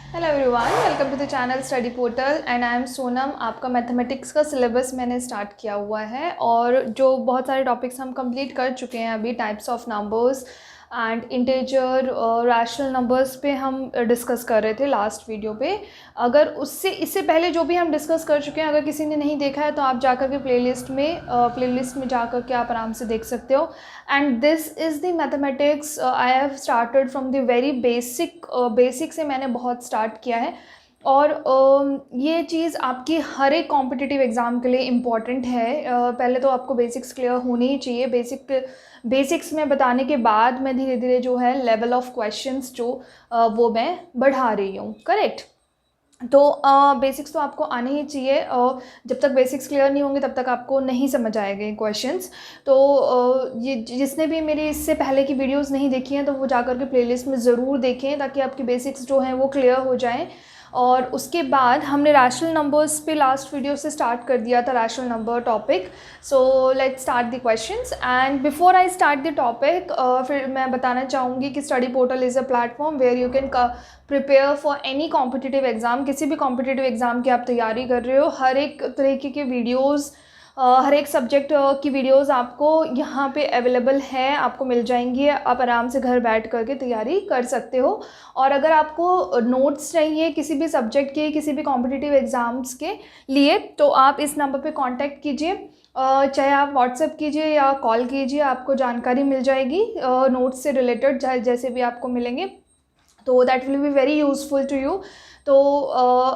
Hello everyone, welcome to the channel study portal and I am Sonam. आपका mathematics का syllabus मैंने start किया हुआ है और जो बहुत सारे टॉपिक्स हम कंप्लीट कर चुके हैं अभी, types of numbers and integer rational numbers पे हम डिस्कस कर रहे थे लास्ट वीडियो पे। अगर इससे पहले जो भी हम डिस्कस कर चुके हैं, अगर किसी ने नहीं देखा है तो आप जाकर के प्लेलिस्ट में जाकर के आप आराम से देख सकते हो। And this is the mathematics I have started from the very basic से मैंने बहुत स्टार्ट किया है और ये चीज़ आपकी हर एक कॉम्पिटिटिव एग्ज़ाम के लिए इम्पॉर्टेंट है। पहले तो आपको बेसिक्स क्लियर होने ही चाहिए। बेसिक्स में बताने के बाद मैं धीरे धीरे जो है लेवल ऑफ क्वेश्चंस जो वो मैं बढ़ा रही हूँ, करेक्ट। तो बेसिक्स तो आपको आने ही चाहिए। जब तक बेसिक्स क्लियर नहीं होंगे तब तक आपको नहीं समझ आएंगे क्वेश्चंस। तो ये जिसने भी मेरी इससे पहले की वीडियोस नहीं देखी हैं तो वो जाकर के प्लेलिस्ट में ज़रूर देखें ताकि आपकी बेसिक्स जो हैं वो क्लियर हो जाएं। और उसके बाद हमने रैशनल नंबर्स पे लास्ट वीडियो से स्टार्ट कर दिया था, rational number topic. So let's start the questions and before I start the topic फिर मैं बताना चाहूँगी कि study portal is a platform where you can prepare for any competitive exam. किसी भी कॉम्पिटिटिव एग्ज़ाम की आप तैयारी कर रहे हो, हर एक तरीके के वीडियोज़, हर एक सब्जेक्ट की वीडियोस आपको यहाँ पे अवेलेबल है, आपको मिल जाएंगी। आप आराम से घर बैठ करके तैयारी कर सकते हो। और अगर आपको नोट्स चाहिए किसी भी सब्जेक्ट के, किसी भी कॉम्पिटिटिव एग्ज़ाम्स के लिए, तो आप इस नंबर पे कांटेक्ट कीजिए। चाहे आप व्हाट्सएप कीजिए या कॉल कीजिए, आपको जानकारी मिल जाएगी नोट्स से रिलेटेड जैसे भी आपको मिलेंगे। तो that will be very useful to you. तो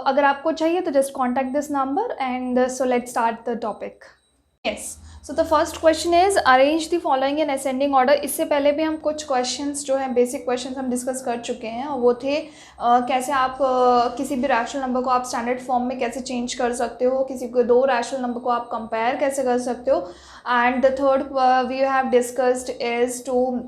अगर आपको चाहिए तो just contact this number and so let's start the topic. Yes, so the first question is arrange the following in ascending order. इससे पहले भी हम कुछ क्वेश्चंस जो हैं, बेसिक क्वेश्चंस हम डिस्कस कर चुके हैं और वो थे कैसे आप किसी भी रैशनल नंबर को आप स्टैंडर्ड फॉर्म में कैसे चेंज कर सकते हो, किसी को दो रैशनल नंबर को आप कंपेयर कैसे कर सकते हो। And the third we have discussed is to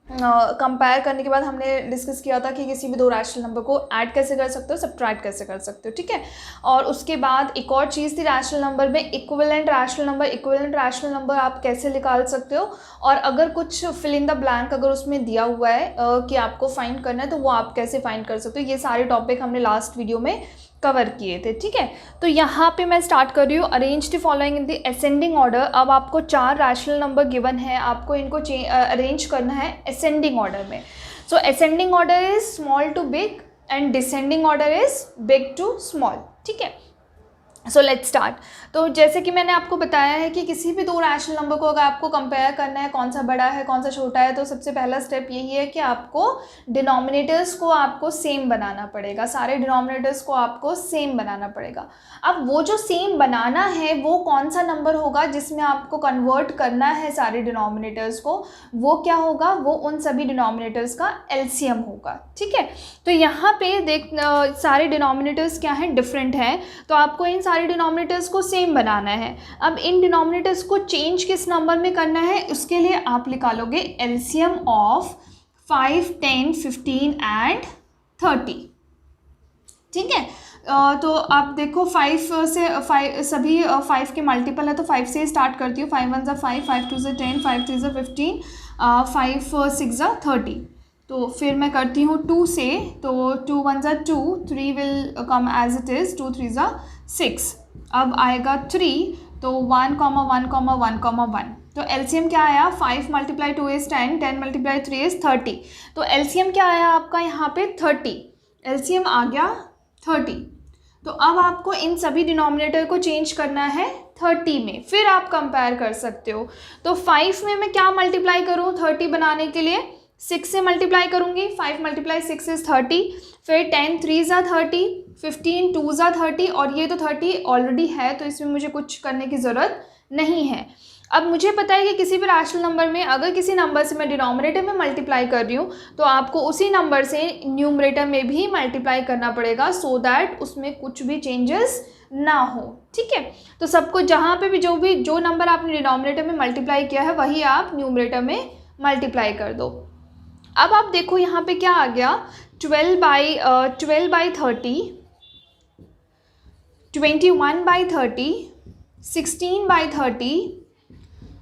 compare करने के बाद हमने डिस्कस किया था कि किसी भी दो रैशनल नंबर को ऐड कैसे कर सकते हो, सब्ट्रैक्ट कैसे कर सकते हो, ठीक है। और उसके बाद एक और चीज़ थी रैशनल नंबर में इक्विवेलेंट रैशनल नंबर आप कैसे निकाल सकते हो। और अगर कुछ फिल इन द ब्लैंक अगर उसमें दिया हुआ है कि आपको फाइंड करना है तो वो आप कैसे फाइंड कर सकते हो। ये सारे टॉपिक हमने लास्ट वीडियो में कवर किए थे, ठीक है। तो यहाँ पे मैं स्टार्ट कर रही हूँ arrange the following in the ascending order. अब आपको चार रैशनल नंबर गिवन है, आपको इनको अरेंज करना है असेंडिंग ऑर्डर में। So ascending order is small to big and descending order is big to small, ठीक है। So let's start. तो जैसे कि मैंने आपको बताया है कि किसी भी दो रैशनल नंबर को अगर आपको कंपेयर करना है कौन सा बड़ा है कौन सा छोटा है, तो सबसे पहला स्टेप यही है कि आपको डिनोमिनेटर्स को आपको सेम बनाना पड़ेगा। सारे डिनोमिनेटर्स को आपको सेम बनाना पड़ेगा। अब वो जो सेम बनाना है वो कौन सा नंबर होगा जिसमें आपको कन्वर्ट करना है सारे डिनोमिनेटर्स को, वो क्या होगा, वो उन सभी डिनोमिनेटर्स का एलसीएम होगा, ठीक है। तो यहाँ पे देख सारे डिनोमिनेटर्स क्या हैं, डिफरेंट हैं, तो आपको इन सारे डिनोमिनेटर्स को सेम बनाना है। अब इन डिनोमिनेटर्स को चेंज किस नंबर में करना है, उसके लिए आप निकालोगे एलसीएम ऑफ 5, 10, 15 एंड 30, ठीक है। तो आप देखो 5 से 5 सभी 5 के मल्टीपल है तो 5 से स्टार्ट करती हूँ। 5 1 ज़ा 5, 5 2 ज़ा 10, 5 3 ज़ा 15, 5 6 ज़ा 30। तो फिर मैं करती हूँ 2 से, तो 2 1 ज़ा 2, 3 will come as it is, 2 3 ज़ा 6। अब आएगा 3, तो 1 1 1 1। तो एलसीएम क्या आया, 5 × 2 इज़ 10, 10 × 3 इज़ 30। तो एलसीएम क्या आया आपका यहाँ पे 30, एलसीएम आ गया 30। तो अब आपको इन सभी डिनोमिनेटर को चेंज करना है 30 में, फिर आप कंपेयर कर सकते हो। तो 5 में मैं क्या मल्टीप्लाई करूँ 30 बनाने के लिए, 6 से मल्टीप्लाई करूँगी, 5 × 6 इज़ 30, फिर 10 3 ज़ा 30, 15 2 ज़ा 30, और ये तो 30 ऑलरेडी है तो इसमें मुझे कुछ करने की ज़रूरत नहीं है। अब मुझे पता है कि किसी भी रैशनल नंबर में अगर किसी नंबर से मैं डिनोमिनेटर में मल्टीप्लाई कर रही हूँ तो आपको उसी नंबर से न्यूमरेटर में भी मल्टीप्लाई करना पड़ेगा, सो दैट उसमें कुछ भी चेंजेस ना हो, ठीक है। तो सबको जहाँ पे भी जो नंबर आपने डिनोमिनेटर में मल्टीप्लाई किया है वही आप न्यूमरेटर में मल्टीप्लाई कर दो। अब आप देखो यहाँ पे क्या आ गया, 12 बाई 30, 21/30, 16/30,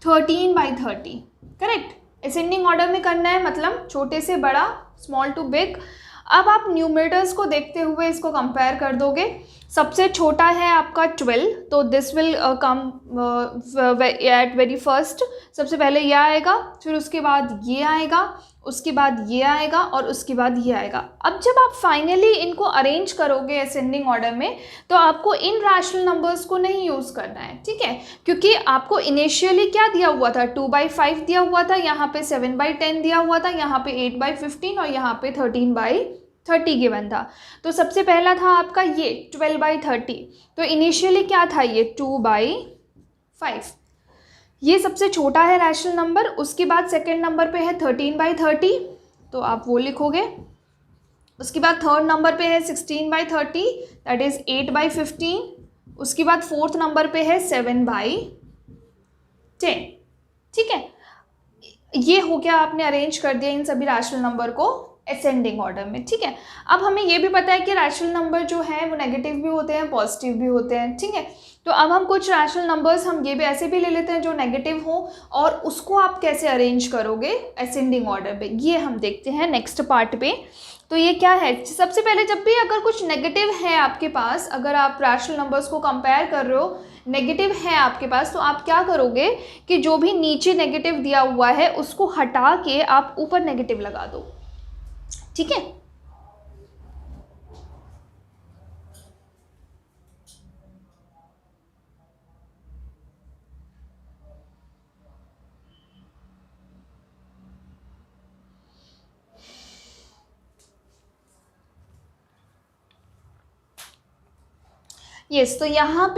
13/30, करेक्ट। असेंडिंग ऑर्डर में करना है, मतलब छोटे से बड़ा, स्मॉल टू बिग। अब आप न्यूमरेटर्स को देखते हुए इसको कंपेयर कर दोगे। सबसे छोटा है आपका 12, तो this will come at very first. सबसे पहले ये आएगा, फिर उसके बाद ये आएगा, उसके बाद ये आएगा और उसके बाद ये आएगा। अब जब आप फाइनली इनको अरेंज करोगे असेंडिंग ऑर्डर में, तो आपको इन रैशनल नंबर्स को नहीं यूज़ करना है, ठीक है, क्योंकि आपको इनिशियली क्या दिया हुआ था, 2/5 दिया हुआ था, यहाँ पे 7/10 दिया हुआ था, यहाँ पे 8/15 और यहाँ पे 13/30 गिवन था। तो सबसे पहला था आपका ये 12/30, तो इनिशियली क्या था ये 2/5, ये सबसे छोटा है रैशनल नंबर। उसके बाद सेकेंड नंबर पे है 13/30, तो आप वो लिखोगे। उसके बाद थर्ड नंबर पे है 16/30, दैट इज़ 8/15। उसके बाद फोर्थ नंबर पे है 7/10, ठीक है। ये हो गया, आपने अरेंज कर दिया इन सभी रैशनल नंबर को असेंडिंग ऑर्डर में, ठीक है। अब हमें ये भी पता है कि रैशनल नंबर जो है वो नेगेटिव भी होते हैं, पॉजिटिव भी होते हैं, ठीक है। तो अब हम कुछ रैशनल नंबर्स हम ये भी ऐसे भी ले लेते हैं जो नेगेटिव हो, और उसको आप कैसे अरेंज करोगे असेंडिंग ऑर्डर पे, ये हम देखते हैं नेक्स्ट पार्ट पे। तो ये क्या है, सबसे पहले जब भी अगर कुछ नेगेटिव है आपके पास, अगर आप रैशनल नंबर्स को कंपेयर कर रहे हो, नेगेटिव है आपके पास, तो आप क्या करोगे कि जो भी नीचे नेगेटिव दिया हुआ है उसको हटा के आप ऊपर नेगेटिव लगा दो, ठीक है। यस, तो यहाँ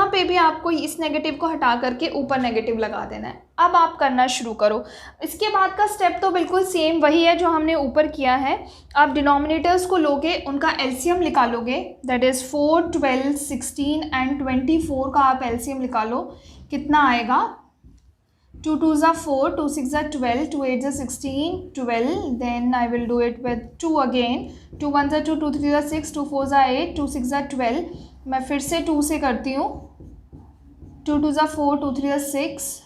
पे भी आपको इस नेगेटिव को हटा करके ऊपर नेगेटिव लगा देना है। अब आप करना शुरू करो। इसके बाद का स्टेप तो बिल्कुल सेम वही है जो हमने ऊपर किया है। आप डिनोमिनेटर्स को लोगे, उनका एलसीएम निकालोगे, दैट इज़ 4, 12, 16 एंड 24 का आप एलसीएम निकालो। कितना आएगा, 2 2 ज़ा 4, 2 6 ज़ा 12, 2 8 ज़ा 16, 12, then I will do it with 2 again, 2 1 ज़ा 2, 2 3 ज़ा 6, 2 4 ज़ा 8, 2 6 ज़ा 12। मैं फिर से 2 से करती हूँ, 2 2 ज़ा 4, 2 3 ज़ा 6,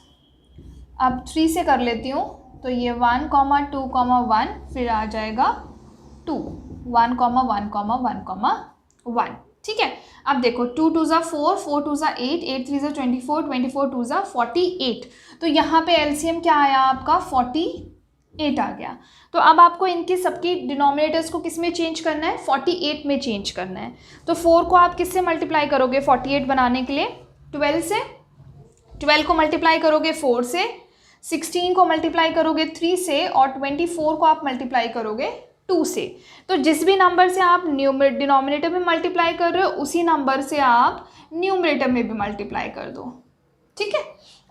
अब 3 से कर लेती हूँ, तो ये 1, 2, 1, फिर आ जाएगा 2, 1, 1, 1, 1, ठीक है। अब देखो 2 2 ज़ा 4, 4 2 ज़ा 8, 8 3 ज़ा 24, 24 2 ज़ा 48। तो यहाँ पे एलसीएम क्या आया आपका, 48 आ गया। तो अब आपको इनके सबकी डिनोमिनेटर्स को किस में चेंज करना है, 48 में चेंज करना है। तो 4 को आप किससे मल्टीप्लाई करोगे 48 बनाने के लिए, 12 से, 12 को मल्टीप्लाई करोगे 4 से, 16 को मल्टीप्लाई करोगे 3 से, और 24 को आप मल्टीप्लाई करोगे 2 से। तो जिस भी नंबर से आप डिनोमिनेटर में मल्टीप्लाई कर रहे हो, उसी नंबर से आप न्यूमरेटर में भी मल्टीप्लाई कर दो, ठीक है।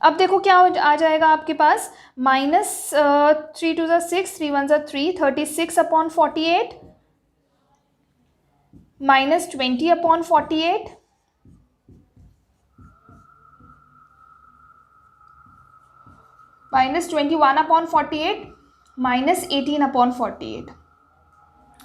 अब देखो क्या आ जाएगा आपके पास, -3 2 ज़ा 6, 3 1 ज़ा 3, 36/48, -20/48, -21/48, -18/48।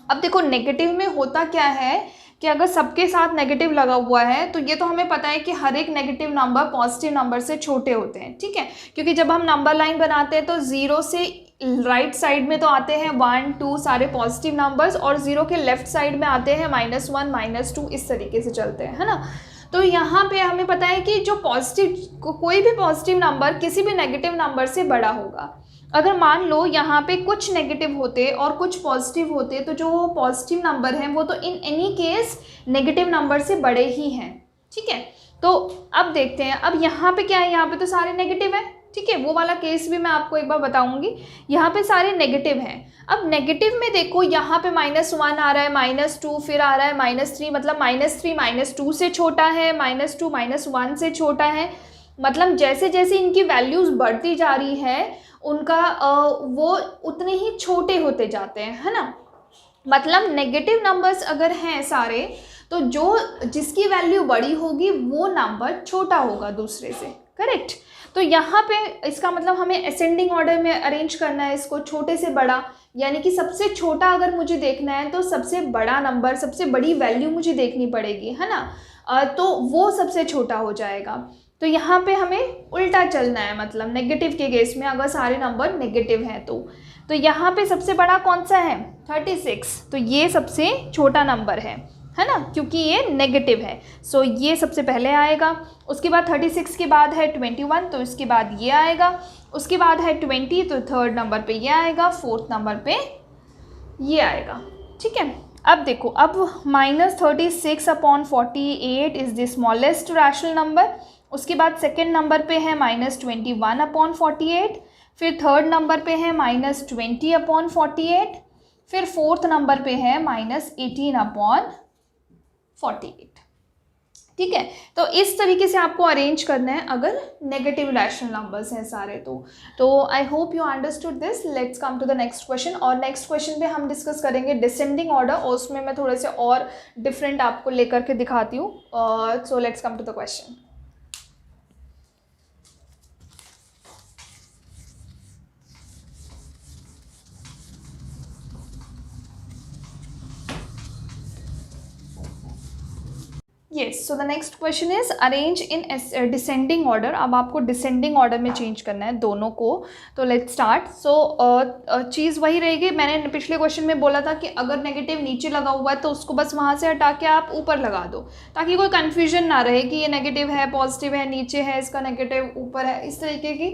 अब देखो नेगेटिव में होता क्या है कि अगर सबके साथ नेगेटिव लगा हुआ है, तो ये तो हमें पता है कि हर एक नेगेटिव नंबर पॉजिटिव नंबर से छोटे होते हैं, ठीक है। क्योंकि जब हम नंबर लाइन बनाते हैं तो 0 से राइट साइड में तो आते हैं 1 2 सारे पॉजिटिव नंबर्स, और 0 के लेफ्ट साइड में आते हैं -1 -2, इस तरीके से चलते हैं, है ना। तो यहाँ पे हमें पता है कि जो पॉजिटिव, कोई भी पॉजिटिव नंबर किसी भी नेगेटिव नंबर से बड़ा होगा। अगर मान लो यहाँ पे कुछ नेगेटिव होते और कुछ पॉजिटिव होते, तो जो पॉजिटिव नंबर हैं वो तो in any case negative number से बड़े ही हैं, ठीक है। तो अब देखते हैं, अब यहाँ पे क्या है, यहाँ पे तो सारे नेगेटिव हैं, ठीक है। वो वाला केस भी मैं आपको एक बार बताऊंगी। यहाँ पे सारे नेगेटिव हैं। अब नेगेटिव में देखो, यहाँ पे -1 आ रहा है, -2, फिर आ रहा है -3, मतलब -3 -2 से छोटा है, -2 -1 से छोटा है। मतलब जैसे जैसे इनकी वैल्यूज़ बढ़ती जा रही है, उनका वो उतने ही छोटे होते जाते हैं, है ना। मतलब नेगेटिव नंबर्स अगर हैं सारे, तो जिसकी वैल्यू बड़ी होगी वो नंबर छोटा होगा दूसरे से, करेक्ट। तो यहाँ पे इसका मतलब हमें असेंडिंग ऑर्डर में अरेंज करना है इसको, छोटे से बड़ा, यानी कि सबसे छोटा अगर मुझे देखना है तो सबसे बड़ा नंबर, सबसे बड़ी वैल्यू मुझे देखनी पड़ेगी, है ना। तो वो सबसे छोटा हो जाएगा। तो यहाँ पे हमें उल्टा चलना है, मतलब नेगेटिव के केस में अगर सारे नंबर नेगेटिव हैं तो तो यहाँ पे सबसे बड़ा कौन सा है 36, तो ये सबसे छोटा नंबर है ना, क्योंकि ये नेगेटिव है। सो ये सबसे पहले आएगा। उसके बाद 36 के बाद है 21, तो इसके बाद ये आएगा। उसके बाद है 20, तो थर्ड नंबर पे ये आएगा, फोर्थ नंबर पे ये आएगा। ठीक है, अब देखो, अब -36/48 is the smallest rational number. उसके बाद सेकेंड नंबर पे है -21/48, फिर थर्ड नंबर पे है -20/48, फिर फोर्थ नंबर पे है -18/48। ठीक है, तो इस तरीके से आपको अरेंज करना है अगर नेगेटिव रैशनल नंबर्स हैं सारे तो I hope you understood this. Let's come to the next question. और नेक्स्ट क्वेश्चन पे हम डिस्कस करेंगे डिसेंडिंग ऑर्डर, और उसमें मैं थोड़े से और डिफरेंट आपको लेकर के दिखाती हूँ। So let's come to the question. Yes, so the next question is arrange in descending order. अब आपको डिसेंडिंग ऑर्डर में चेंज करना है दोनों को। तो लेट्स स्टार्ट। सो चीज़ वही रहेगी, मैंने पिछले क्वेश्चन में बोला था कि अगर नेगेटिव नीचे लगा हुआ है तो उसको बस वहाँ से हटा के आप ऊपर लगा दो, ताकि कोई कन्फ्यूजन ना रहे कि ये नेगेटिव है, पॉजिटिव है, नीचे है, इसका नेगेटिव ऊपर है। इस तरीके की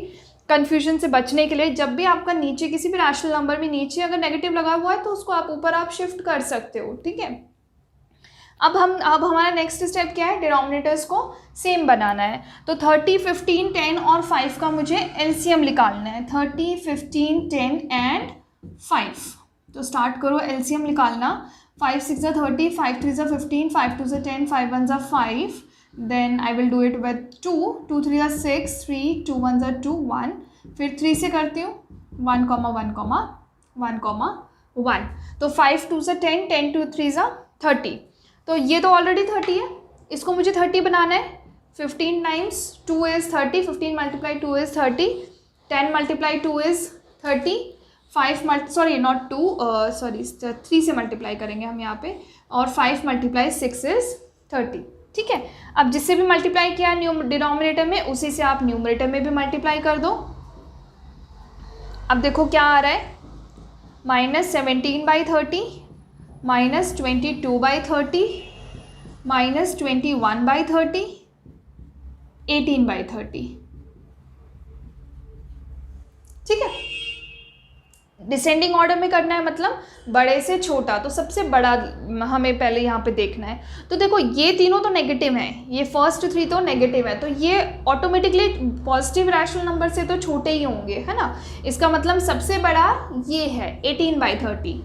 कन्फ्यूजन से बचने के लिए जब भी आपका नीचे किसी भी रैशनल नंबर में नीचे अगर नेगेटिव लगा हुआ है तो उसको आप ऊपर आप शिफ्ट कर सकते हो। ठीक है, अब हमारा नेक्स्ट स्टेप क्या है, डिनोमिनेटर्स को सेम बनाना है। तो 30, 15, 10 और 5 का मुझे एलसीएम निकालना है। 30, 15, 10 एंड 5। तो स्टार्ट करो एलसीएम निकालना। 5 6 30, 5 3 15, 5 2 10, 5 1 5। Then I will do it with 2 2 3 6, 3 2 1 2 1। फिर 3 से करती हूँ 1 1 1 1। तो 5 2 10, 10 2 3 30। तो ये तो ऑलरेडी 30 है, इसको मुझे 30 बनाना है। 15 times 2 is 30, 15 multiply 2 is 30, 10 multiply 2 is 30, 3 से मल्टीप्लाई करेंगे हम यहाँ पे, और 5 मल्टीप्लाई 6 इज़ 30। ठीक है, अब जिससे भी मल्टीप्लाई किया डिनोमिनेटर में, उसी से आप न्यूमरेटर में भी मल्टीप्लाई कर दो। अब देखो क्या आ रहा है, -17/30, -22/30, -21/30, 18/30। ठीक है, डिसेंडिंग ऑर्डर में करना है, मतलब बड़े से छोटा। तो सबसे बड़ा हमें पहले यहाँ पे देखना है। तो देखो ये तीनों तो नेगेटिव हैं, ये फर्स्ट 3 तो नेगेटिव है, तो ये ऑटोमेटिकली पॉजिटिव रैशनल नंबर से तो छोटे ही होंगे, है ना। इसका मतलब सबसे बड़ा ये है 18/30।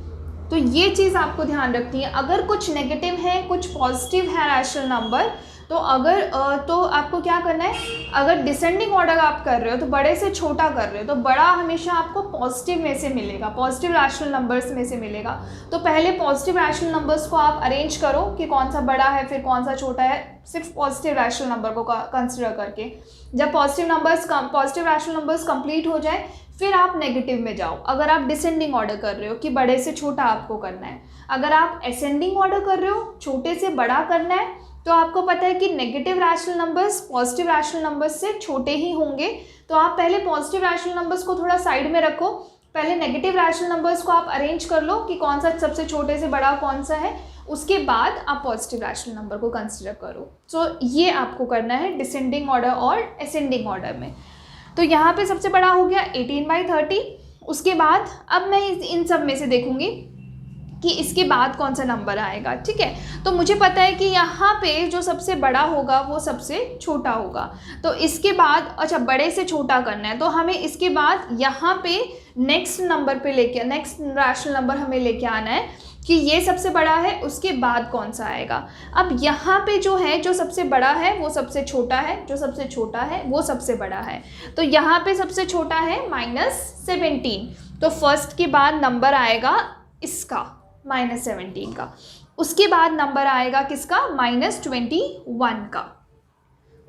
तो ये चीज़ आपको ध्यान रखनी है। अगर कुछ नेगेटिव है, कुछ पॉजिटिव है रैशनल नंबर, तो आपको क्या करना है, अगर डिसेंडिंग ऑर्डर आप कर रहे हो तो बड़े से छोटा कर रहे हो, तो बड़ा हमेशा आपको पॉजिटिव में से मिलेगा, पॉजिटिव रैशनल नंबर्स में से मिलेगा। तो पहले पॉजिटिव रैशनल नंबर्स को आप अरेंज करो कि कौन सा बड़ा है फिर कौन सा छोटा है, सिर्फ पॉजिटिव रैशनल नंबर को कंसिडर करके। जब पॉजिटिव रैशनल नंबर्स कंप्लीट हो जाए फिर आप नेगेटिव में जाओ। अगर आप डिसेंडिंग ऑर्डर कर रहे हो कि बड़े से छोटा आपको करना है, अगर आप असेंडिंग ऑर्डर कर रहे हो छोटे से बड़ा करना है, तो आपको पता है कि negative rational numbers positive rational numbers से छोटे ही होंगे। तो आप पहले पॉजिटिव रैशनल नंबर्स को थोड़ा साइड में रखो, पहले नेगेटिव रैशनल नंबर्स को आप अरेंज कर लो कि कौन सा सबसे छोटे से बड़ा कौन सा है, उसके बाद आप पॉजिटिव रैशनल नंबर को कंसिडर करो। सो ये आपको करना है डिसेंडिंग ऑर्डर और असेंडिंग ऑर्डर में। तो यहाँ पे सबसे बड़ा हो गया 18/30। उसके बाद अब मैं इन सब में से देखूंगी कि इसके बाद कौन सा नंबर आएगा। ठीक है, तो मुझे पता है कि यहाँ पे जो सबसे बड़ा होगा वो सबसे छोटा होगा। तो इसके बाद अच्छा बड़े से छोटा करना है, तो हमें इसके बाद यहाँ पे नेक्स्ट रैशनल नंबर हमें लेके आना है कि ये सबसे बड़ा है, उसके बाद कौन सा आएगा। अब यहाँ पे जो है, जो सबसे बड़ा है वो सबसे छोटा है, जो सबसे छोटा है वो सबसे बड़ा है। तो यहाँ पे सबसे छोटा है -17, तो फर्स्ट के बाद नंबर आएगा इसका -17 का। उसके बाद नंबर आएगा किसका, -21 का।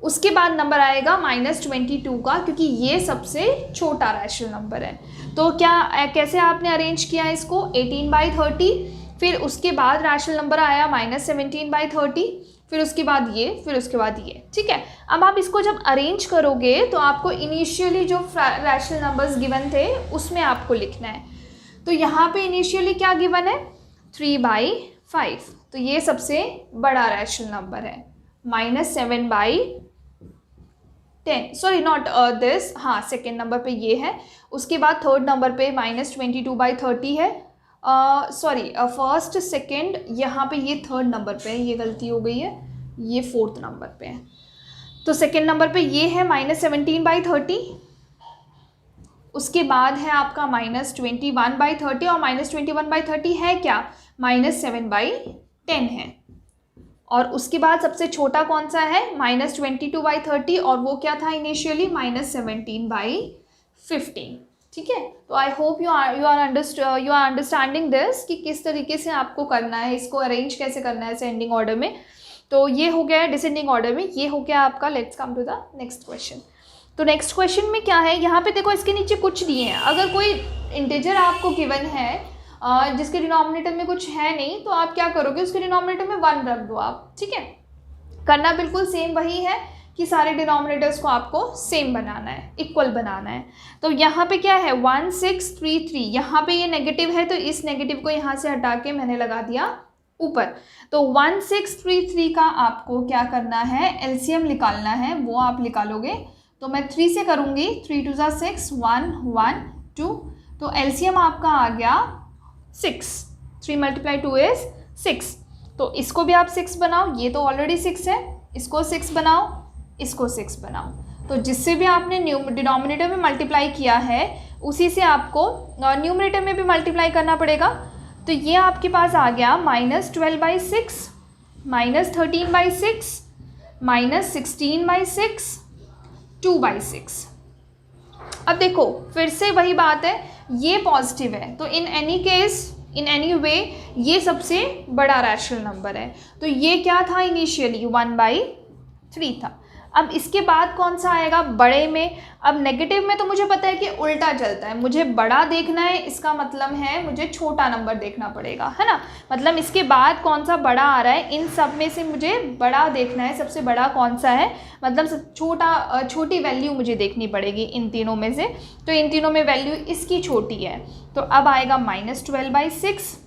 उसके बाद नंबर आएगा -22 का, क्योंकि ये सबसे छोटा रैशनल नंबर है। तो कैसे आपने अरेंज किया इसको, 18/30, फिर उसके बाद रैशनल नंबर आया -17/30, फिर उसके बाद ये, फिर उसके बाद ये। ठीक है, अब आप इसको जब अरेंज करोगे तो आपको इनिशियली जो रैशनल नंबर्स गिवन थे उसमें आपको लिखना है। तो यहाँ पे इनिशियली क्या गिवन है 3/5, तो ये सबसे बड़ा रैशनल नंबर है। -7/10, सॉरी नॉट दिस, हाँ सेकेंड नंबर पे ये है। उसके बाद थर्ड नंबर पे -22/30 है, सॉरी फर्स्ट सेकेंड, यहाँ पे ये थर्ड नंबर पे है, ये गलती हो गई है, ये फोर्थ नंबर पे है। तो सेकेंड नंबर पे ये है -17/30, उसके बाद है आपका -21/30, और -21/30 है क्या, -7/10 है। और उसके बाद सबसे छोटा कौन सा है, -22/30, और वो क्या था इनिशियली, -17/15। ठीक है, तो I hope you are understanding this कि किस तरीके से आपको करना है, इसको अरेंज कैसे करना है असेंडिंग ऑर्डर में। तो ये हो गया डिसेंडिंग ऑर्डर में, ये हो गया आपका। Let's come to the next question. तो नेक्स्ट क्वेश्चन में क्या है, यहाँ पे देखो इसके नीचे कुछ दिए हैं। अगर कोई इंटीजर आपको गिवन है जिसके डिनोमिनेटर में कुछ है नहीं, तो आप क्या करोगे, उसके डिनोमिनेटर में 1 रख दो आप। ठीक है, करना बिल्कुल सेम वही है कि सारे डिनोमिनेटर्स को आपको सेम बनाना है, इक्वल बनाना है। तो यहाँ पे क्या है 1633, यहाँ पे ये नेगेटिव है तो इस नेगेटिव को यहाँ से हटा के मैंने लगा दिया ऊपर। तो 1633 का आपको क्या करना है, एलसीएम निकालना है, वो आप निकालोगे। तो मैं 3 से करूँगी, 3 2 6, 1 1 2, तो एलसीएम आपका आ गया 6, 3 × 2 इज 6। तो इसको भी आप 6 बनाओ, ये तो ऑलरेडी 6 है, इसको 6 बनाओ, इसको 6 बनाओ। तो जिससे भी आपने डिनोमिनेटर में मल्टीप्लाई किया है उसी से आपको न्यूमरेटर में भी मल्टीप्लाई करना पड़ेगा। तो ये आपके पास आ गया -12/6, -13/6, -16/6, 2/6। अब देखो फिर से वही बात है, ये पॉजिटिव है तो in any case, in any way ये सबसे बड़ा रैशनल नंबर है। तो ये क्या था इनिशियली 1/3 था। अब इसके बाद कौन सा आएगा बड़े में। अब नेगेटिव में तो मुझे पता है कि उल्टा चलता है, मुझे बड़ा देखना है, इसका मतलब है मुझे छोटा नंबर देखना पड़ेगा, है ना। मतलब इसके बाद कौन सा बड़ा आ रहा है, इन सब में से मुझे बड़ा देखना है, सबसे बड़ा कौन सा है, मतलब छोटी वैल्यू मुझे देखनी पड़ेगी इन तीनों में से। तो इन तीनों में वैल्यू इसकी छोटी है, तो अब आएगा -12/6।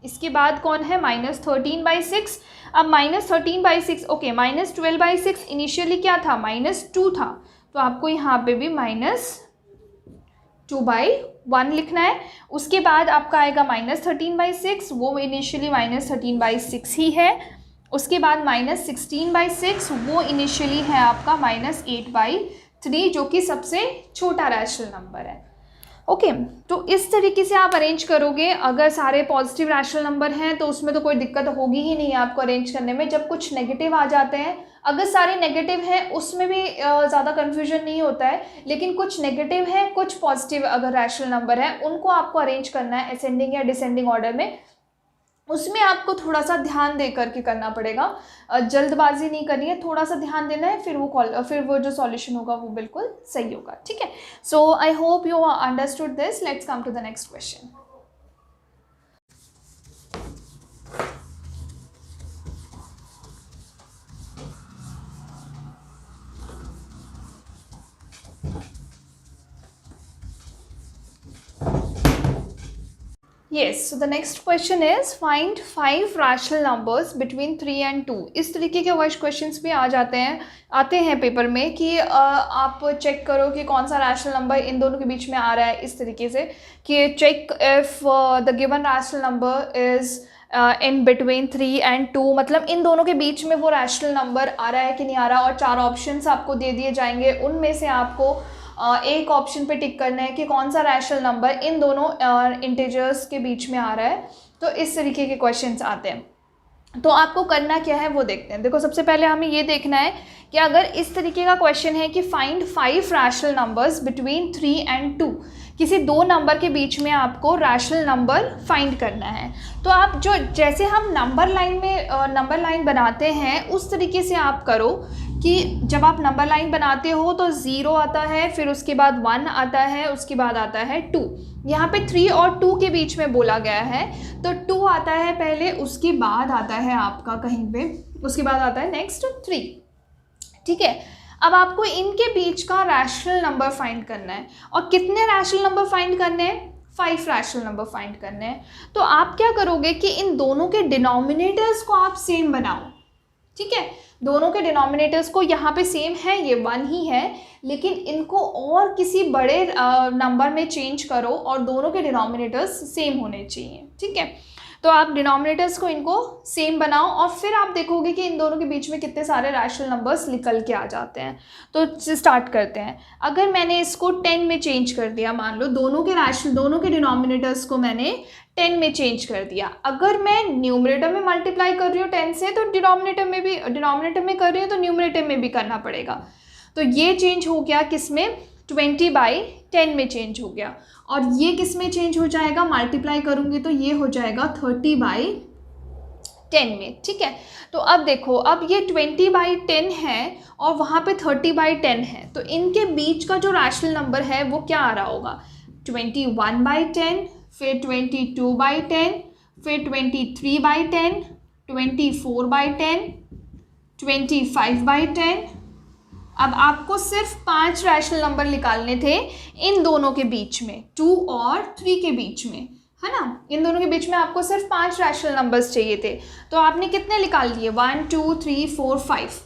इसके बाद कौन है -13/6। अब -13/6, ओके, -12/6 इनिशियली क्या था, -2 था, तो आपको यहाँ पे भी -2/1 लिखना है। उसके बाद आपका आएगा -13/6, वो इनिशियली -13/6 ही है। उसके बाद -16/6, वो इनिशियली है आपका -8/3, जो कि सबसे छोटा रैशनल नंबर है। ओके, तो इस तरीके से आप अरेंज करोगे। अगर सारे पॉजिटिव रैशनल नंबर हैं तो उसमें तो कोई दिक्कत होगी ही नहीं आपको अरेंज करने में। जब कुछ नेगेटिव आ जाते हैं, अगर सारे नेगेटिव हैं उसमें भी ज़्यादा कन्फ्यूजन नहीं होता है, लेकिन कुछ नेगेटिव है, कुछ पॉजिटिव अगर रैशनल नंबर है, उनको आपको अरेंज करना है असेंडिंग या डिसेंडिंग ऑर्डर में। उसमें आपको थोड़ा सा ध्यान दे करके करना पड़ेगा, जल्दबाजी नहीं करनी है, थोड़ा सा ध्यान देना है, फिर वो जो सॉल्यूशन होगा वो बिल्कुल सही होगा। ठीक है, so I hope you understood this. Let's come to the next question. Yes, so the next question is find 5 rational numbers between 3 and 2। इस तरीके के क्वेश्चंस भी आते हैं पेपर में कि आप चेक करो कि कौन सा रैशनल नंबर इन दोनों के बीच में आ रहा है, इस तरीके से कि check if the given rational number is in between 3 and 2, मतलब इन दोनों के बीच में वो रैशनल नंबर आ रहा है कि नहीं आ रहा। और 4 ऑप्शंस आपको दे दिए जाएंगे, उनमें से आपको एक ऑप्शन पे टिक करना है कि कौन सा रैशनल नंबर इन दोनों इंटीजर्स के बीच में आ रहा है। तो इस तरीके के क्वेश्चंस आते हैं, तो आपको करना क्या है वो देखते हैं। देखो सबसे पहले हमें ये देखना है कि अगर इस तरीके का क्वेश्चन है कि find 5 rational numbers between 3 and 2, किसी 2 नंबर के बीच में आपको रैशनल नंबर फाइंड करना है। तो आप जैसे हम नंबर लाइन बनाते हैं उस तरीके से आप करो कि जब आप नंबर लाइन बनाते हो तो 0 आता है, फिर उसके बाद 1 आता है, उसके बाद आता है 2। यहाँ पे 3 और 2 के बीच में बोला गया है, तो 2 आता है पहले, उसके बाद आता है आपका कहीं पे, उसके बाद आता है नेक्स्ट 3। ठीक है, अब आपको इनके बीच का रैशनल नंबर फाइंड करना है। और कितने रैशनल नंबर फाइंड करने हैं, 5 रैशनल नंबर फाइंड करने हैं। तो आप क्या करोगे कि इन दोनों के डिनोमिनेटर्स को आप सेम बनाओ, ठीक है। दोनों के डिनोमिनेटर्स को यहाँ पे सेम है, ये 1 ही है, लेकिन इनको और किसी बड़े नंबर में चेंज करो और दोनों के डिनोमिनेटर्स सेम होने चाहिए, ठीक है। तो आप डिनोमिनेटर्स को इनको सेम बनाओ और फिर आप देखोगे कि इन दोनों के बीच में कितने सारे रैशनल नंबर्स निकल के आ जाते हैं। तो स्टार्ट करते हैं। अगर मैंने इसको 10 में चेंज कर दिया, मान लो दोनों के डिनोमिनेटर्स को मैंने 10 में चेंज कर दिया। अगर मैं न्यूमरेटर में मल्टीप्लाई कर रही हूँ 10 से, तो डिनोमिनेटर में कर रही हूँ तो न्यूमरेटर में भी करना पड़ेगा। तो ये चेंज हो गया किस में, 20/10 में चेंज हो गया। और ये किस में चेंज हो जाएगा, मल्टीप्लाई करूँगी तो ये हो जाएगा 30/10 में, ठीक है। तो अब देखो, अब ये 20/10 है और वहाँ पे 30/10 है, तो इनके बीच का जो रैशनल नंबर है वो क्या आ रहा होगा, 21/10, फिर 22/10, फिर 23/10, 24/10, 25/10। अब आपको सिर्फ 5 रैशनल नंबर निकालने थे इन दोनों के बीच में, 2 और 3 के बीच में, है ना। इन दोनों के बीच में आपको सिर्फ 5 रैशनल नंबर्स चाहिए थे, तो आपने कितने निकाल दिए, 1 2 3 4 5।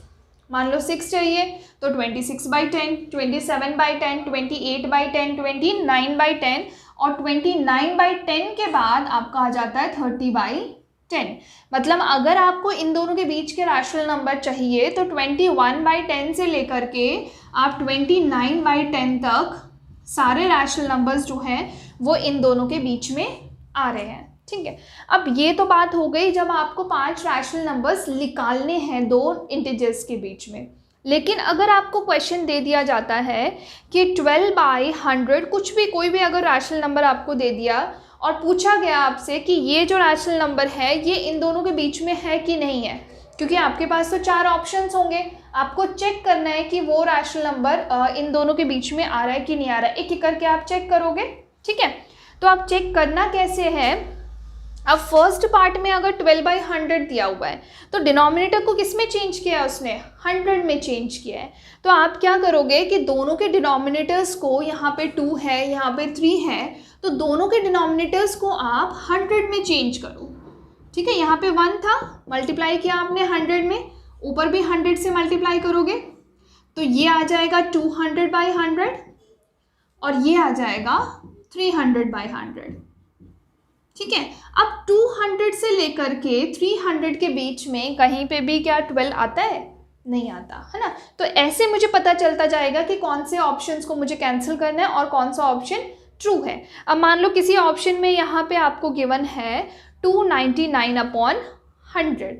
मान लो 6 चाहिए तो 26/10, 27/10, 28/10, 29/10 और 29/10 के बाद आपका आ जाता है 30/10। मतलब अगर आपको इन दोनों के बीच के रैशनल नंबर चाहिए तो 21/10 से लेकर के आप 29/10 तक सारे रैशनल नंबर्स जो हैं वो इन दोनों के बीच में आ रहे हैं, ठीक है। अब ये तो बात हो गई जब आपको 5 रैशनल नंबर्स निकालने हैं दो इंटीजर्स के बीच में। लेकिन अगर आपको क्वेश्चन दे दिया जाता है कि 12/100 कुछ भी, कोई भी अगर रैशनल नंबर आपको दे दिया और पूछा गया आपसे कि ये जो रैशनल नंबर है ये इन दोनों के बीच में है कि नहीं है, क्योंकि आपके पास तो 4 ऑप्शंस होंगे, आपको चेक करना है कि वो रैशनल नंबर इन दोनों के बीच में आ रहा है कि नहीं आ रहा है। एक एक करके आप चेक करोगे, ठीक है। तो आप चेक करना कैसे है, अब फर्स्ट पार्ट में अगर 12/100 दिया हुआ है तो डिनोमिनेटर को किस में चेंज किया है, उसने 100 में चेंज किया है। तो आप क्या करोगे कि दोनों के डिनोमिनेटर्स को, यहाँ पे 2 है, यहाँ पे 3 है, तो दोनों के डिनोमिनेटर्स को आप 100 में चेंज करो, ठीक है। यहाँ पे 1 था, मल्टीप्लाई किया आपने 100 में, ऊपर भी 100 से मल्टीप्लाई करोगे तो ये आ जाएगा 200/100 और ये आ जाएगा 300/100, ठीक है। अब 200 से लेकर के 300 के बीच में कहीं पे भी क्या 12 आता है, नहीं आता, है ना। तो ऐसे मुझे पता चलता जाएगा कि कौन से ऑप्शंस को मुझे कैंसिल करना है और कौन सा ऑप्शन ट्रू है। अब मान लो किसी ऑप्शन में यहाँ पे आपको गिवन है 299/100,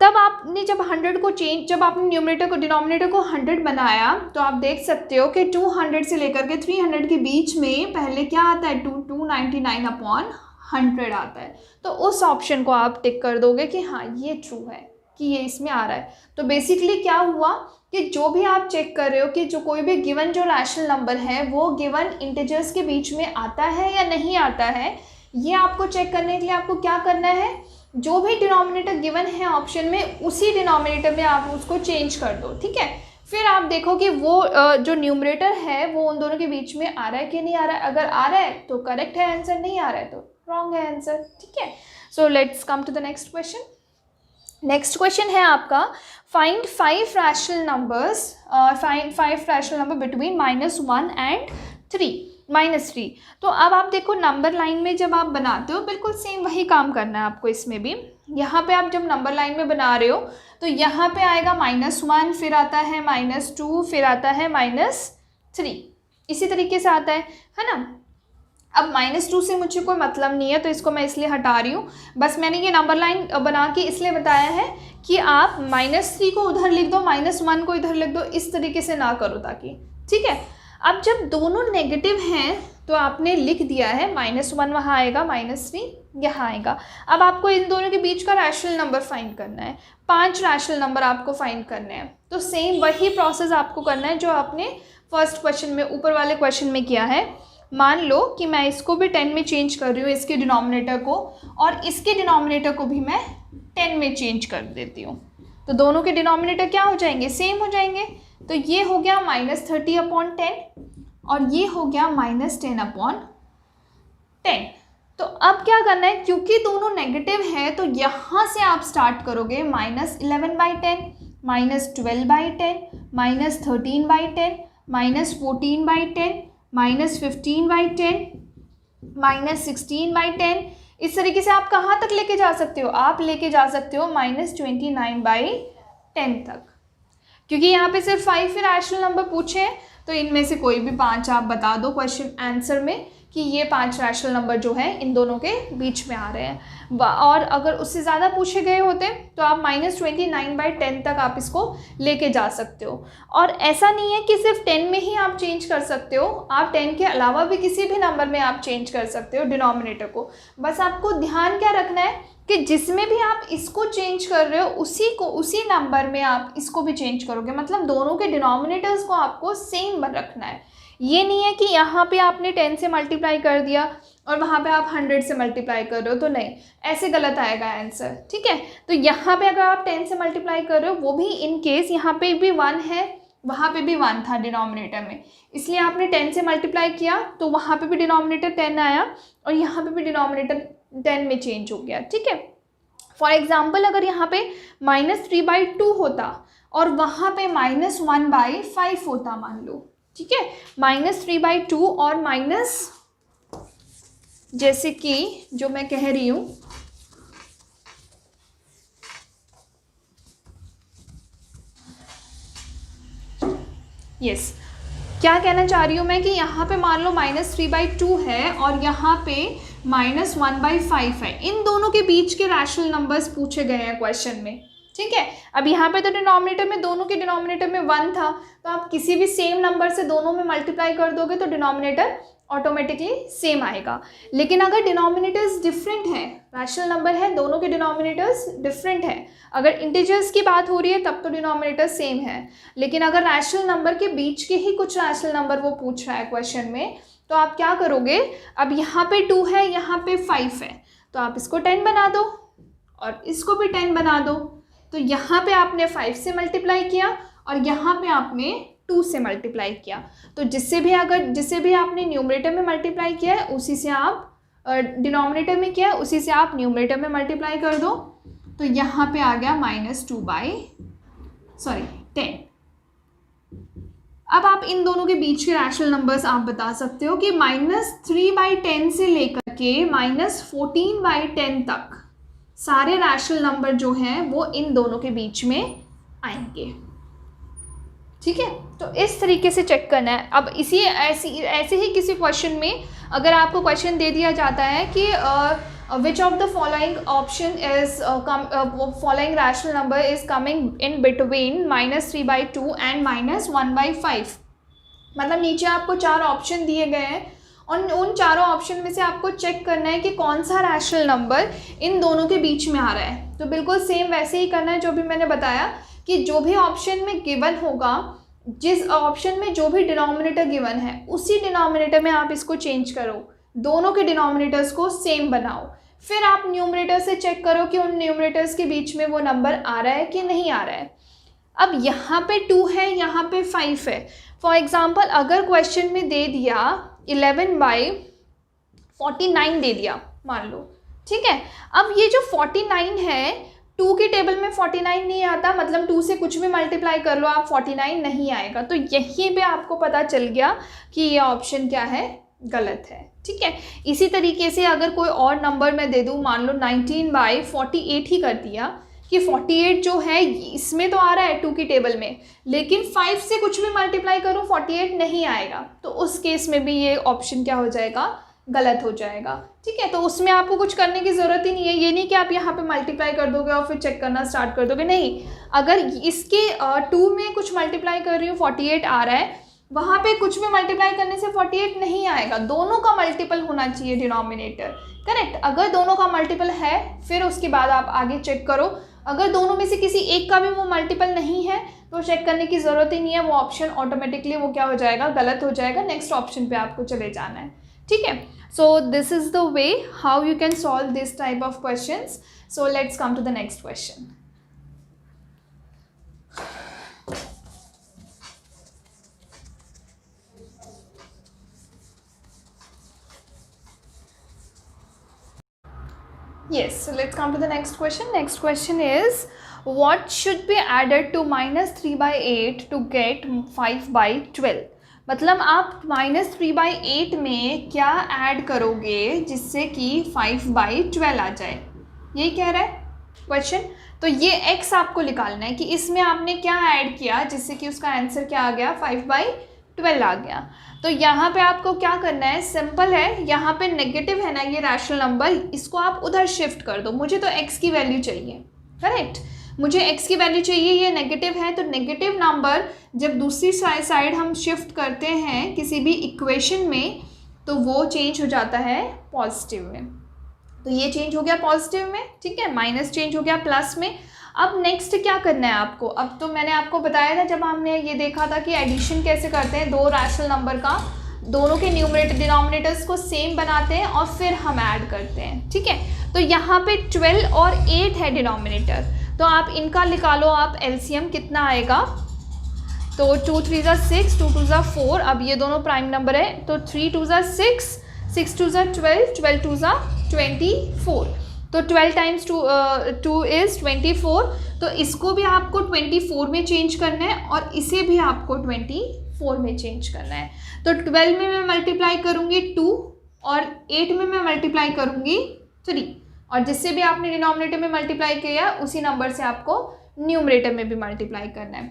तब आपने जब 100 को जब आपने न्यूमरेटर को डिनोमिनेटर को 100 बनाया तो आप देख सकते हो कि 200 से लेकर के 300 के बीच में पहले क्या आता है, 299/100 आता है। तो उस ऑप्शन को आप टिक कर दोगे कि हाँ ये ट्रू है, कि ये इसमें आ रहा है। तो बेसिकली क्या हुआ कि जो भी आप चेक कर रहे हो कि जो कोई भी गिवन जो रैशनल नंबर है वो गिवन इंटीजर्स के बीच में आता है या नहीं आता है, ये आपको चेक करने के लिए आपको क्या करना है, जो भी डिनोमिनेटर गिवन है ऑप्शन में उसी डिनोमिनेटर में आप उसको चेंज कर दो, ठीक है। फिर आप देखो कि वो जो न्यूमरेटर है वो उन दोनों के बीच में आ रहा है कि नहीं आ रहा है। अगर आ रहा है तो करेक्ट है आंसर, नहीं आ रहा है तो रॉन्ग है आंसर, ठीक है। So let's come to the next question. Next question है आपका, find 5 rational numbers, find 5 rational number between -1 and -3। तो अब आप देखो नंबर लाइन में जब आप बनाते हो बिल्कुल सेम वही काम करना है आपको इसमें भी। यहाँ पे आप जब नंबर लाइन में बना रहे हो तो यहाँ पे आएगा -1, फिर आता है -2, फिर आता है -3, इसी तरीके से आता है ना। अब -2 से मुझे कोई मतलब नहीं है तो इसको मैं इसलिए हटा रही हूँ, बस मैंने ये नंबर लाइन बना के इसलिए बताया है कि आप -3 को उधर लिख दो, -1 को इधर लिख दो, इस तरीके से ना करो ताकि, ठीक है। अब जब दोनों नेगेटिव हैं तो आपने लिख दिया है, -1 वहाँ आएगा, -3 यहाँ आएगा। अब आपको इन दोनों के बीच का रैशनल नंबर फाइंड करना है, 5 रैशनल नंबर आपको फाइंड करने हैं। तो सेम वही प्रोसेस आपको करना है जो आपने फर्स्ट क्वेश्चन में, ऊपर वाले क्वेश्चन में किया है। मान लो कि मैं इसको भी 10 में चेंज कर रही हूँ, इसके डिनोमिनेटर को, और इसके डिनोमिनेटर को भी मैं 10 में चेंज कर देती हूँ। तो दोनों के डिनोमिनेटर क्या हो जाएंगे, सेम हो जाएंगे। तो ये हो गया -30/10 और ये हो गया -10/10। 10। तो अब क्या करना है, क्योंकि दोनों नेगेटिव है तो यहाँ से आप स्टार्ट करोगे -11/10, -12/10, -13/10, -14/10, -15/10, -16/10। इस तरीके से आप कहाँ तक लेके जा सकते हो, आप लेके जा सकते हो -29/10 तक, क्योंकि यहाँ पे सिर्फ 5 ही रैशनल नंबर पूछे हैं। तो इनमें से कोई भी 5 आप बता दो क्वेश्चन आंसर में कि ये 5 रैशनल नंबर जो है इन दोनों के बीच में आ रहे हैं। और अगर उससे ज़्यादा पूछे गए होते तो आप -29/10 तक आप इसको लेके जा सकते हो। और ऐसा नहीं है कि सिर्फ 10 में ही आप चेंज कर सकते हो, आप 10 के अलावा भी किसी भी नंबर में आप चेंज कर सकते हो डिनोमिनेटर को। बस आपको ध्यान क्या रखना है कि जिसमें भी आप इसको चेंज कर रहे हो उसी नंबर में आप इसको भी चेंज करोगे, मतलब दोनों के डिनोमिनेटर्स को आपको सेम रखना है। ये नहीं है कि यहाँ पे आपने 10 से मल्टीप्लाई कर दिया और वहाँ पे आप 100 से मल्टीप्लाई कर रहे हो, तो नहीं, ऐसे गलत आएगा आंसर। ठीक है, तो यहाँ पे अगर आप 10 से मल्टीप्लाई कर रहे हो, वो भी इन केस यहाँ पे भी 1 है, वहाँ पे भी 1 था डिनोमिनेटर में, इसलिए आपने 10 से मल्टीप्लाई किया तो वहाँ पे भी डिनोमिनेटर 10 आया और यहाँ पे भी डिनोमिनेटर 10 में चेंज हो गया। ठीक है, फॉर एग्जाम्पल अगर यहाँ पे -3/2 होता और वहाँ पे -1/5 होता मान लो, ठीक है, -3/2 और माइनस, जैसे कि जो मैं कह रही हूँ क्या कहना चाह रही हूँ मैं कि यहाँ पे मान लो -3/2 है और यहाँ पे -1/5 है, इन दोनों के बीच के रैशनल नंबर्स पूछे गए हैं क्वेश्चन में। ठीक है, अब यहाँ पे तो डिनोमिनेटर में, दोनों के डिनोमिनेटर में 1 था, तो आप किसी भी सेम नंबर से दोनों में मल्टीप्लाई कर दोगे तो डिनोमिनेटर ऑटोमेटिकली सेम आएगा। लेकिन अगर डिनोमिनेटर्स डिफरेंट हैं, रैशनल नंबर है, दोनों के डिनोमिनेटर्स डिफरेंट है, अगर इंटीजर्स की बात हो रही है तब तो डिनोमिनेटर सेम है, लेकिन अगर रैशनल नंबर के बीच के ही कुछ रैशनल नंबर वो पूछ रहा है क्वेश्चन में, तो आप क्या करोगे, अब यहाँ पे 2 है, यहाँ पे 5 है, तो आप इसको 10 बना दो और इसको भी 10 बना दो। तो यहाँ पे आपने 5 से मल्टीप्लाई किया और यहाँ पे आपने 2 से मल्टीप्लाई किया, तो जिससे भी आपने न्यूमरेटर में मल्टीप्लाई किया है उसी से आप डिनोमिनेटर में किया है उसी से आप न्यूमरेटर में मल्टीप्लाई कर दो, तो यहाँ पे आ गया -10। अब आप इन दोनों के बीच के रैशनल नंबर्स आप बता सकते हो कि -3/10 से लेकर के -14/10 तक सारे रैशनल नंबर जो हैं वो इन दोनों के बीच में आएंगे। ठीक है, तो इस तरीके से चेक करना है। अब ऐसे ही किसी क्वेश्चन में अगर आपको क्वेश्चन दे दिया जाता है कि which of the following option is following rational number is coming in between -3/2 and -1/5, मतलब नीचे आपको 4 ऑप्शन दिए गए हैं और उन चारों ऑप्शन में से आपको चेक करना है कि कौन सा रैशनल नंबर इन दोनों के बीच में आ रहा है। तो बिल्कुल सेम वैसे ही करना है जो भी मैंने बताया कि जो भी ऑप्शन में गिवन होगा, जिस ऑप्शन में जो भी डिनोमिनेटर गिवन है उसी डिनोमिनेटर में आप इसको चेंज करो, दोनों के डिनोमिनेटर्स को सेम बनाओ, फिर आप न्यूमरेटर से चेक करो कि उन न्यूमरेटर्स के बीच में वो नंबर आ रहा है कि नहीं आ रहा है। अब यहाँ पे 2 है, यहाँ पे 5 है। फॉर एग्जाम्पल अगर क्वेश्चन में दे दिया 11/49 दे दिया मान लो, ठीक है, अब ये जो 49 है 2 की टेबल में 49 नहीं आता, मतलब 2 से कुछ भी मल्टीप्लाई कर लो आप 49 नहीं आएगा, तो यहीं पे आपको पता चल गया कि ये ऑप्शन क्या है, गलत है। ठीक है, इसी तरीके से अगर कोई और नंबर मैं दे दूँ, मान लो 19/48 ही कर दिया कि 48 जो है इसमें तो आ रहा है 2 की टेबल में, लेकिन 5 से कुछ भी मल्टीप्लाई करूँ 48 नहीं आएगा, तो उस केस में भी ये ऑप्शन क्या हो जाएगा, गलत हो जाएगा। ठीक है, तो उसमें आपको कुछ करने की ज़रूरत ही नहीं है। ये नहीं कि आप यहाँ पे मल्टीप्लाई कर दोगे और फिर चेक करना स्टार्ट कर दोगे, नहीं, अगर इसके 2 में कुछ मल्टीप्लाई कर रही हूँ 48 आ रहा है, वहाँ पे कुछ भी मल्टीप्लाई करने से 48 नहीं आएगा, दोनों का मल्टीपल होना चाहिए डिनोमिनेटर, करेक्ट। अगर दोनों का मल्टीपल है फिर उसके बाद आप आगे चेक करो, अगर दोनों में से किसी एक का भी वो मल्टीपल नहीं है तो चेक करने की ज़रूरत ही नहीं है, वो ऑप्शन ऑटोमेटिकली वो क्या हो जाएगा, गलत हो जाएगा, नेक्स्ट ऑप्शन पे आपको चले जाना है। ठीक है, so this is the way how you can solve this type of questions. So let's come to the next question. Yes, so let's come to the next question. Next question is, what should be added to -3/8 to get 5/12? मतलब आप -3/8 में क्या add करोगे जिससे कि 5/12 आ जाए, यही कह रहा है क्वेश्चन। तो ये x आपको निकालना है कि इसमें आपने क्या ऐड किया जिससे कि उसका आंसर क्या आ गया, 5/12 आ गया। तो यहाँ पे आपको क्या करना है, सिंपल है, यहाँ पे नेगेटिव है ना ये रैशनल नंबर, इसको आप उधर शिफ्ट कर दो। मुझे तो x की वैल्यू चाहिए, करेक्ट, मुझे x की वैल्यू चाहिए, ये नेगेटिव है, तो नेगेटिव नंबर जब दूसरी साइड हम शिफ्ट करते हैं किसी भी इक्वेशन में तो वो चेंज हो जाता है पॉजिटिव में। तो ये चेंज हो गया पॉजिटिव में, ठीक है, माइनस चेंज हो गया प्लस में। अब नेक्स्ट क्या करना है आपको, अब तो मैंने आपको बताया था जब हमने ये देखा था कि एडिशन कैसे करते हैं, दो रैशनल नंबर का, दोनों के न्यूमरेटर डिनोमिनेटर्स को सेम बनाते हैं और फिर हम ऐड करते हैं, ठीक है। तो यहाँ पे 12 और 8 है डिनोमिनेटर, तो आप इनका निकालो आप एलसीएम, कितना आएगा, तो 2 3 ज़ा 6, 2 2 ज़ा 4, अब ये दोनों प्राइम नंबर है, तो 3 2 ज़ा 6, 6 2 ज़ा 12, 12 2 ज़ा 24, तो 12 टाइम्स 2 इज़ 24, तो इसको भी आपको 24 में चेंज करना है और इसे भी आपको 24 में चेंज करना है। तो 12 में मैं मल्टीप्लाई करूँगी 2 और 8 में मैं मल्टीप्लाई करूँगी 3, और जिससे भी आपने डिनोमिनेटर में मल्टीप्लाई किया उसी नंबर से आपको न्यूमरेटर में भी मल्टीप्लाई करना है।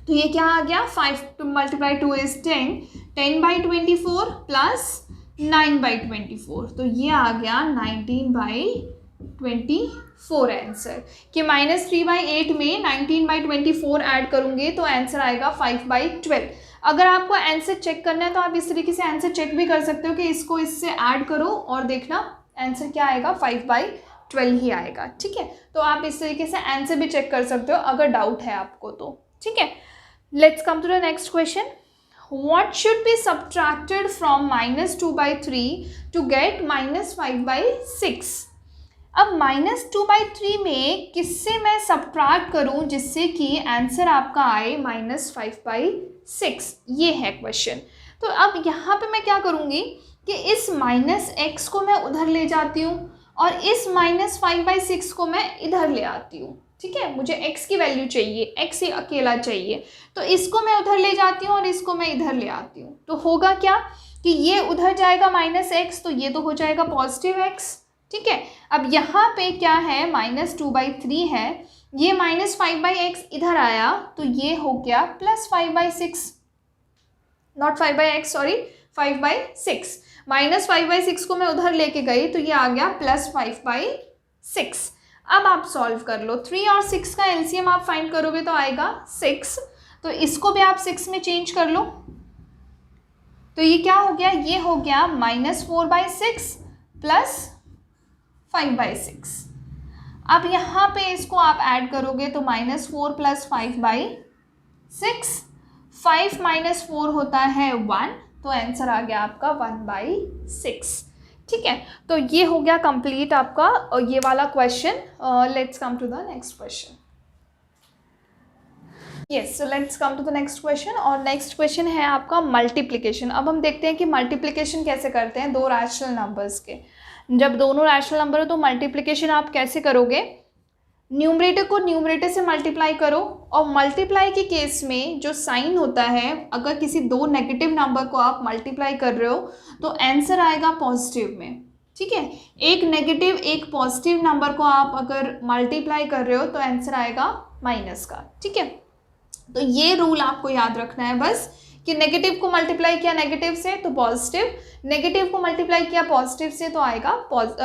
तो ये क्या आ गया, 5 × 2 इज़ 10, 10/24 प्लस 9/24, तो ये आ गया 19/24 आंसर। कि -3/8 में 19/24 ऐड करूँगी तो आंसर आएगा 5/12। अगर आपको आंसर चेक करना है तो आप इस तरीके से आंसर चेक भी कर सकते हो कि इसको इससे ऐड करो और देखना आंसर क्या आएगा, 5/12 ही आएगा, ठीक है। तो आप इस तरीके से आंसर भी चेक कर सकते हो अगर डाउट है आपको तो, ठीक है। Let's come to the next question. What should be subtracted from -2/3 to get -5/6? अब -2/3 में किससे मैं सब्ट्रैक्ट करूं जिससे कि आंसर आपका आए -5/6, ये है क्वेश्चन। तो अब यहाँ पे मैं क्या करूँगी कि इस -x को मैं उधर ले जाती हूँ और इस -5/6 को मैं इधर ले आती हूँ, ठीक है। मुझे x की वैल्यू चाहिए, x ही अकेला चाहिए, तो इसको मैं उधर ले जाती हूँ और इसको मैं इधर ले आती हूँ। तो होगा क्या कि ये उधर जाएगा -x, तो ये तो हो जाएगा +x, ठीक है। अब यहाँ पे क्या है, -2/3 है, ये -5/x इधर आया तो ये हो गया +5/6, नॉट 5/x, सॉरी 5/6, -5/6 को मैं उधर लेके गई तो ये आ गया +5/6। अब आप सॉल्व कर लो, 3 और 6 का एलसीएम आप फाइंड करोगे तो आएगा 6, तो इसको भी आप 6 में चेंज कर लो, तो ये क्या हो गया, ये हो गया -4/6 प्लस 5/6। अब यहाँ पे इसको आप ऐड करोगे तो -4 प्लस 5/6, 5 - 4 होता है 1, तो आंसर आ गया आपका 1/6, ठीक है। तो ये हो गया कंप्लीट आपका ये वाला question. Let's come to the next question. Yes, so let's come to the next question, और नेक्स्ट क्वेश्चन है आपका मल्टीप्लिकेशन। अब हम देखते हैं कि मल्टीप्लिकेशन कैसे करते हैं दो रैशनल नंबर्स के। जब दोनों रैशनल नंबर हो तो मल्टीप्लिकेशन आप कैसे करोगे, न्यूमरेटर को न्यूमरेटर से मल्टीप्लाई करो, और मल्टीप्लाई के केस में जो साइन होता है, अगर किसी दो नेगेटिव नंबर को आप मल्टीप्लाई कर रहे हो तो आंसर आएगा पॉजिटिव में, ठीक है। एक नेगेटिव एक पॉजिटिव नंबर को आप अगर मल्टीप्लाई कर रहे हो तो आंसर आएगा माइनस का, ठीक है। तो ये रूल आपको याद रखना है बस, कि नेगेटिव को मल्टीप्लाई किया नेगेटिव से तो पॉजिटिव, नेगेटिव को मल्टीप्लाई किया पॉजिटिव से तो आएगा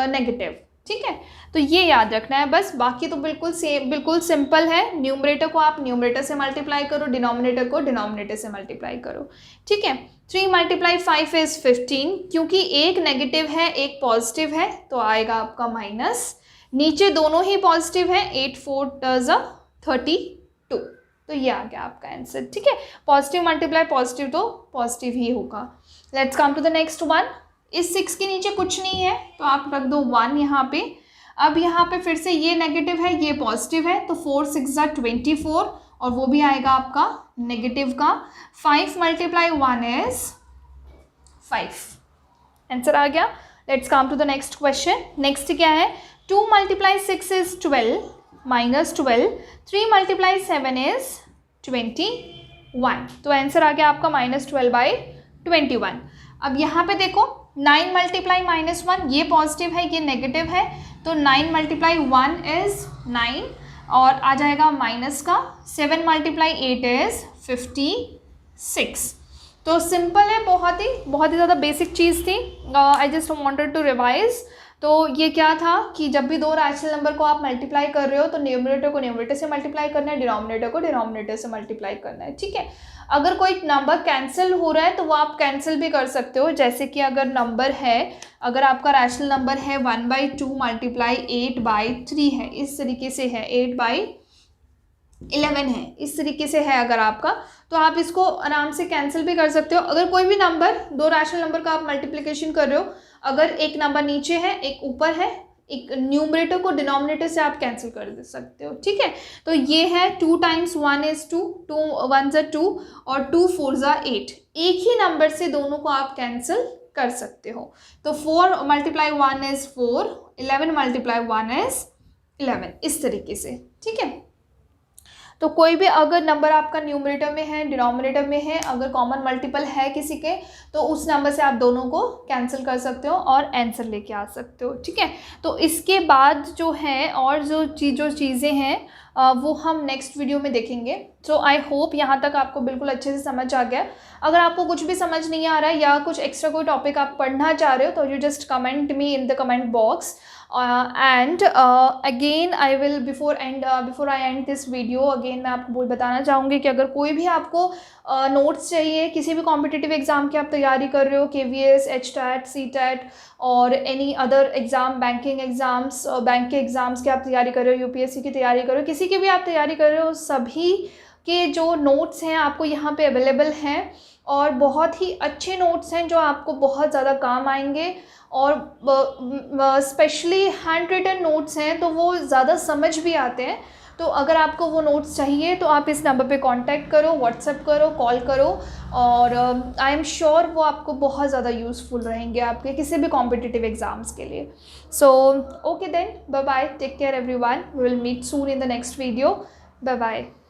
नेगेटिव, ठीक है। तो ये याद रखना है बस, बाकी तो बिल्कुल सिंपल है। न्यूमरेटर को आप न्यूमरेटर से मल्टीप्लाई करो, डिनोमिनेटर को डिनोमिनेटर से मल्टीप्लाई करो, ठीक है। 3 × 5 इज़ 15, क्योंकि एक नेगेटिव है एक पॉजिटिव है तो आएगा आपका माइनस, नीचे दोनों ही पॉजिटिव है, 8 4 32, तो ये आ गया आपका आंसर, ठीक है। पॉजिटिव मल्टीप्लाई पॉजिटिव तो पॉजिटिव ही होगा। Let's come to the next one. इस 6 के नीचे कुछ नहीं है तो आप रख दो 1 यहाँ पे। अब यहाँ पे फिर से ये नेगेटिव है ये पॉजिटिव है, तो 4 6 = 24, और वो भी आएगा आपका नेगेटिव का। 5 × 1 इज 5, आंसर आ गया। Let's come to the next question. Next क्या है, 2 multiply 6 is 12 minus 12, 3 multiply 7 is 21. तो आंसर आ गया आपका -12/21. अब यहाँ पे देखो 9 मल्टीप्लाई -1, ये पॉजिटिव है ये नेगेटिव है, तो 9 मल्टीप्लाई 1 इज 9 और आ जाएगा माइनस का. 7 मल्टीप्लाई 8 इज 56. तो सिंपल है, बहुत ही ज़्यादा बेसिक चीज़ थी. I just wanted to revise. तो ये क्या था कि जब भी दो रैशनल नंबर को आप मल्टीप्लाई कर रहे हो तो न्यूमरेटर को न्यूमरेटर से मल्टीप्लाई करना है, डिनोमिनेटर को डिनोमिनेटर से मल्टीप्लाई करना है. ठीक है. अगर कोई नंबर कैंसिल हो रहा है तो वो आप कैंसिल भी कर सकते हो. जैसे कि अगर नंबर है, अगर आपका रैशनल नंबर है 1/2 मल्टीप्लाई 8/3 है, इस तरीके से है, 8/11 है, इस तरीके से है अगर आपका, तो आप इसको आराम से कैंसिल भी कर सकते हो. अगर कोई भी नंबर, दो रैशनल नंबर का आप मल्टीप्लिकेशन कर रहे हो, अगर एक नंबर नीचे है एक ऊपर है, एक न्यूमरेटर को डिनोमिनेटर से आप कैंसिल कर दे सकते हो. ठीक है. तो ये है 2 × 1 is 2, 2 1 is 2 और 2 4 is 8. एक ही नंबर से दोनों को आप कैंसिल कर सकते हो. तो 4 मल्टीप्लाई 1 is 4, 11 मल्टीप्लाई 1 is 11, इस तरीके से. ठीक है. तो कोई भी अगर नंबर आपका न्यूमरेटर में है, डिनोमिनेटर में है, अगर कॉमन मल्टीपल है किसी के, तो उस नंबर से आप दोनों को कैंसिल कर सकते हो और आंसर लेके आ सकते हो. ठीक है. तो इसके बाद जो है और जो चीज़ें हैं वो हम नेक्स्ट वीडियो में देखेंगे. सो आई होप यहाँ तक आपको बिल्कुल अच्छे से समझ आ गया. अगर आपको कुछ भी समझ नहीं आ रहा है या कुछ एक्स्ट्रा कोई टॉपिक आप पढ़ना चाह रहे हो तो you just comment me in the comment box. And again I will before I and this video, again मैं आपको बताना चाहूँगी कि अगर कोई भी आपको नोट्स चाहिए, किसी भी कॉम्पिटिटिव एग्ज़ाम की आप तैयारी कर रहे हो, KVS, HTAT, CTAT और any other exam, banking exams, bank के एग्ज़ाम्स की आप तैयारी कर रहे हो, UPSC की तैयारी कर रहे हो, किसी की भी आप तैयारी कर रहे हो, सभी के जो नोट्स हैं आपको यहाँ पे अवेलेबल हैं और बहुत ही अच्छे नोट्स हैं जो आपको बहुत ज़्यादा काम आएंगे. और स्पेशली हैंड रिटन नोट्स हैं तो वो ज़्यादा समझ भी आते हैं. तो अगर आपको वो नोट्स चाहिए तो आप इस नंबर पे कांटेक्ट करो, व्हाट्सएप करो, कॉल करो और आई एम श्योर वो आपको बहुत ज़्यादा यूज़फुल रहेंगे आपके किसी भी कॉम्पिटिटिव एग्ज़ाम्स के लिए. So okay then, bye bye, take care everyone, we will meet soon in the next video. Bye bye.